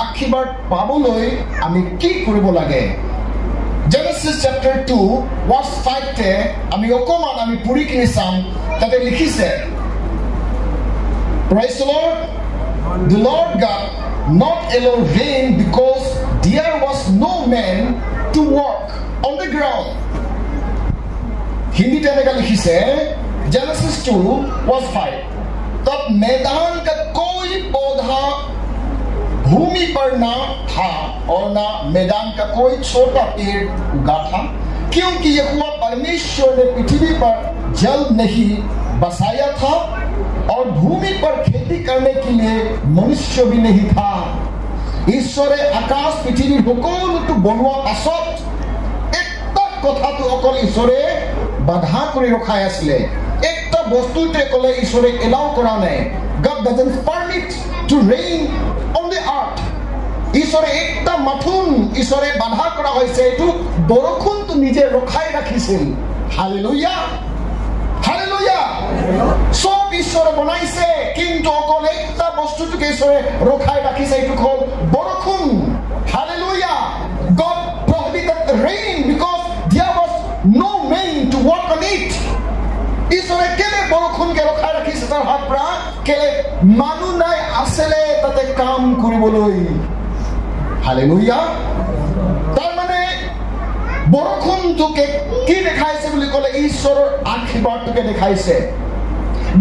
আশীৰ্বাদ পাবলৈ আমি কি কৰিব লাগে Genesis chapter 2 verse 5 তে আমি অকমান আমি পঢ়ি কিনে চাম তাতে লিখিছে Praise the Lord. The Lord God not alone reigned because there was no man to work on the ground. Hindi में लिखिसे Genesis 2 verse 5 तब मैदान का कोई पौधा भूमि पर ना था और ना मैदान का कोई छोटा पेड़ उगा था क्योंकि यहोवा परमेश्वर ने पृथ्वी पर जल नहीं बसाया था और भूमि पर खेती करने के लिए मनुष्य भी नहीं था ईश्वरे आकाश पृथ्वी সকলোটো বনোৱা পাছত একটা কথাটো অকল ঈশ্বৰে বাধা কৰি ৰখাই আছিল একটা বস্তুতে কলে ঈশ্বৰে এলাও কৰা নাই God doesn't permit to rain on the earth ঈশ্বৰে একটা মাথুন ঈশ্বৰে বাধা কৰা হৈছে এটো বৰষুণটো নিজে ৰখাই ৰাখিছিল হালেলুয়া হালেলুয়া সব ঈশ্বৰে বনাইছে কিন্তু অকল একটা বস্তুটোকে ঈশ্বৰে ৰখাই ৰাখিছে এটো হ'ল বৰষুণ hallelujah God prohibited rain because there was no man to work on it ঈশ্বৰে কেলে বৰষুণকে ৰখাই ৰাখিছে তাৰ হাত পৰা কেলে মানুহ নাই আছিলে তাতে কাম কৰিবলৈ হালেলুয়া তাৰ মানে বৰষুণটোকে কি দেখাইছে বুলি ক'লে ঈশ্বৰৰ আশীৰ্বাদটোকে দেখাইছে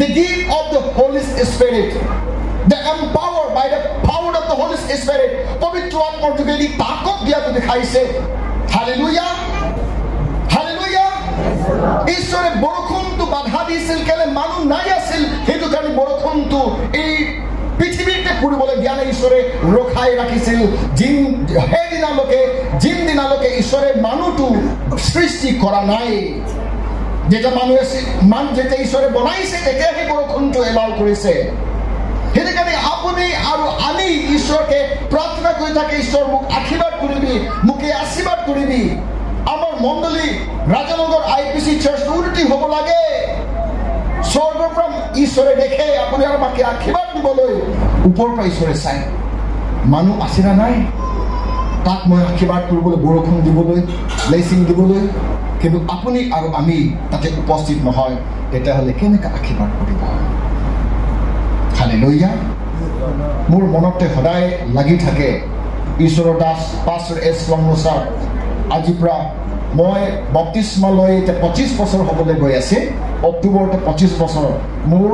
the gift of the Holy Spirit the empowered by the power of the Holy Spirit পবিত্ৰ আত্মাৰ যোগেদি তাকত দিয়াটো দেখাইছে হালেলুয়া হালেলুয়া ঈশ্বৰে বৰষুণটো বাধা দিছিল কেলে মানুহ নাই আছিল সেইটো কাৰণে বৰষুণটো এই পৃথিৱীতে পৰিবলৈ জ্ঞানে ঈশ্বৰে ৰখাই ৰাখিছিল যিন দিনালৈকে ঈশ্বৰে মানুহটো সৃষ্টি কৰা নাই যেটা যেটা ঈশ্বৰে বনাইছে তেতিয়া সেই বৰষুণটো এলাও কৰিছে সেইকাৰণে আপুনি আৰু আমি ঈশ্বৰকে প্ৰাৰ্থনা কৰি থাকে ঈশ্বৰ মোক আশীৰ্বাদ কৰিবি মোকে আশীৰ্বাদ কৰিবি আমাৰ মণ্ডলী ৰাজনগৰ IPC চাৰ্চ উন্নতি হ'ব লাগে স্বৰ্গৰ পৰা ঈশ্বৰে দেখে আপুনি আৰু আমাকে আশীৰ্বাদ দিবলৈ ওপৰৰ পৰা ঈশ্বৰে চাই মানুহ আছে না নাই তাক মই আশীৰ্বাদ কৰিবলৈ বৰষুণ দিবলৈ ব্লেছিং দিবলৈ কিন্তু আপুনি আৰু আমি তাতে উপস্থিত নহয় তেতিয়াহ'লে কেনেকৈ আশীৰ্বাদ কৰিব হালেলুয়া মোৰ মনতে সদায় লাগি থাকে ঈশ্বৰৰ দাস পাষ্টৰ এছ লংমছাৰ আজিৰ পৰা মই বপ্তিস্মা লৈ 25 বছৰ হ'বলৈ গৈ আছে অক্টোবৰতে 25 বছৰ মোৰ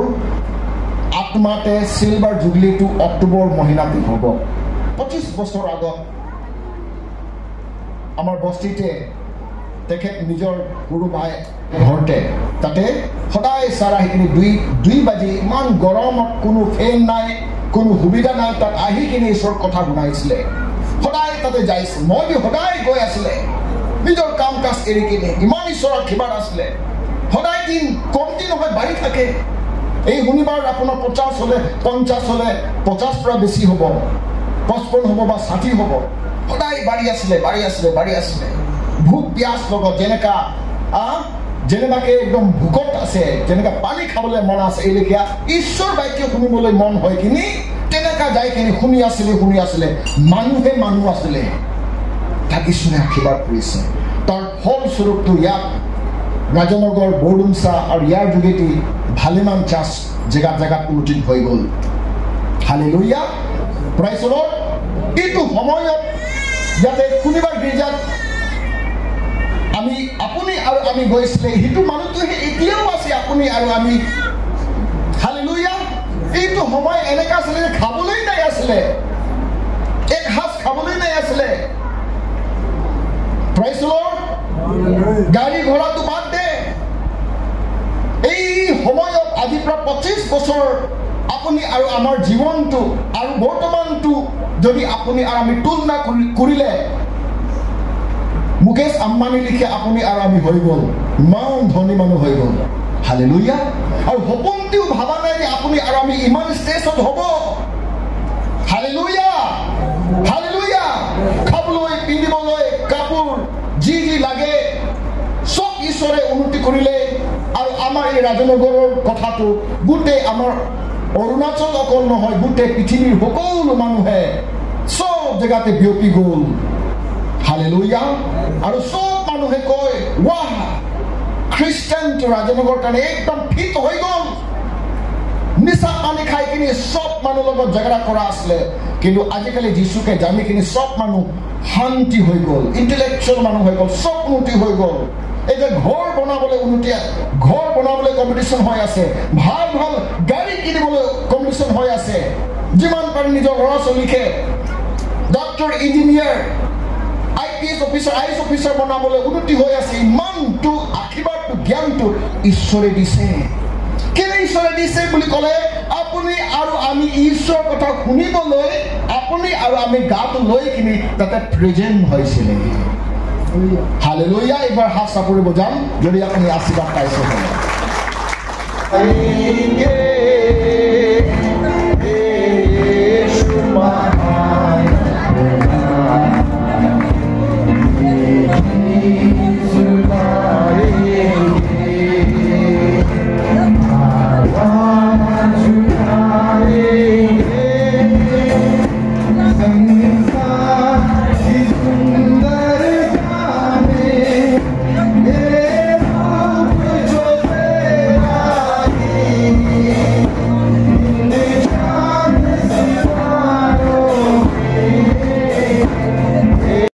আত্মাতে সিলভাৰ জুবলিটো অক্টোবৰ মহিনাতে হ'ব 25 বছৰ আগত আমাৰ বস্তিতে তেখেত নিজৰ গুৰু ভাই ঘৰতে তাতে সদায় সাৰা হিখিনি 2 বাজি ইমান গৰমত কোনো ফেন নাই কোনো সুবিধা নাই তাত আহি কিনে ঈশ্বৰ কথা শুনাইছিলে সদায় তাতে যাইছিল মই সদায় গৈ আছিলে নিজৰ কাম কাজ এৰি কিনে ইমান ঈশ্বৰৰ আশীৰ্বাদ আছিলে সদায় দিন কমতি নহয় বাঢ়ি থাকে এই শনিবাৰ আপোনাৰ 50 হলে 50 হলে 50 পৰা বেছি হ'ব 55 হ'ব বা 60 হ'ব সদায় বাঢ়ি আছিলে ভোক পিয়াস লগত যেনেকাকে একদম ভোকত আছে যেনেকা পানী খাবলৈ মন আছে এইলেখীয়া ঈশ্বৰ বাক্য শুনিবলৈ মন হয় কিনি তেনেকা যাই কিনি শুনি আছিলে মানুহ আছিলে তাক ঈশ্বৰে আশীৰ্বাদ কৰিছে তাৰ ফলস্বৰূপটো ইয়াত ৰাজনগৰ বৰডুমচা আৰু ইয়াৰ যোগেদি ভালেমান চাৰ্চ জেগাত উন্নতি হৈ গ'ল হালেলুয়া প্ৰাইজ দ্য লৰ্ড এইটো সময়ত যাতে কোনোবা গীৰ্জাত আপুনি আৰু আমি গৈছিলে সেইটো মানুহটো এতিয়াও আছে আপুনি আৰু আমি হালেলুয়া এইটো সময় এনেকা আছিলে খাবলৈ নাই আছিলে এক হাত খাবলৈ নাই আছিলে প্রাইজ দ্য লৰ্ড গাড়ী ঘোড়াটো বাদ দে এই সময়ত আজি প্ৰায় 25 বছৰ আপুনি আৰু আমাৰ জীৱনটো আৰু বৰ্তমানটো যদি আপুনি আৰু আমি তুলনা কৰিলে মুকেশ আম্বানী লিখে আপুনি আৰু আমি হৈ গ'ল ইমান ধনী মানুহ হৈ গ'ল হালেলুয়া আৰু সপোনটিও ভাবা নাই যে আপুনি আৰু আমি ইমান ষ্টেজত হ'ব হালেলুয়া খাবলৈ পিন্ধিবলৈ কাপোৰ যি লাগে সব ঈশ্বৰে উন্নতি কৰিলে আৰু আমাৰ এই ৰাজনগৰৰ কথাটো গোটেই আমাৰ অৰুণাচল অকল নহয় গোটেই পৃথিৱীৰ সকলো মানুহে সব জেগাতে বিয়পি গ'ল হালেলুয়া আৰু সব মানুহে কয় ৱাহ খ্ৰীষ্টানটো ৰাজনগৰ কাৰণে একদম ফিট হৈ গ'ল নিচা পানী খাই কিনি সব মানুহ লগত ঝগড়া কৰা আছিলে কিন্তু আজিকালি যিশুকে জানি কিনি সব মানুহ শান্তি হৈ গ'ল ইণ্টেলেকচুৱেল মানুহ হৈ গ'ল সব উন্নতি হৈ গ'ল এই যে ঘৰ বনাবলৈ উন্নতি ঘৰ বনাবলৈ কম্পিটিশ্যন হৈ আছে ভাল ভাল গাড়ী কিনিবলৈ কম্পিটিশ্যন হৈ আছে যিমান পাৰি নিজৰ ল'ৰা ছোৱালীকে doctor engineer IPS officer IAS officer বনাবলৈ উন্নতি হৈ আছে ইমানটো আশীৰ্বাদটো জ্ঞানটো ঈশ্বৰে দিছে কেনে ঈশ্বৰে দিছে বুলি ক'লে আপুনি আৰু আমি ঈশ্বৰৰ কথা শুনিবলৈ আপুনি আৰু আমি গাটো লৈ কিনি তাতে প্ৰেজেণ্ট হৈছিলে হালেলুয়া এবাৰ হাত চাপৰি বজাম যদি আপুনি আশীৰ্বাদ পাইছে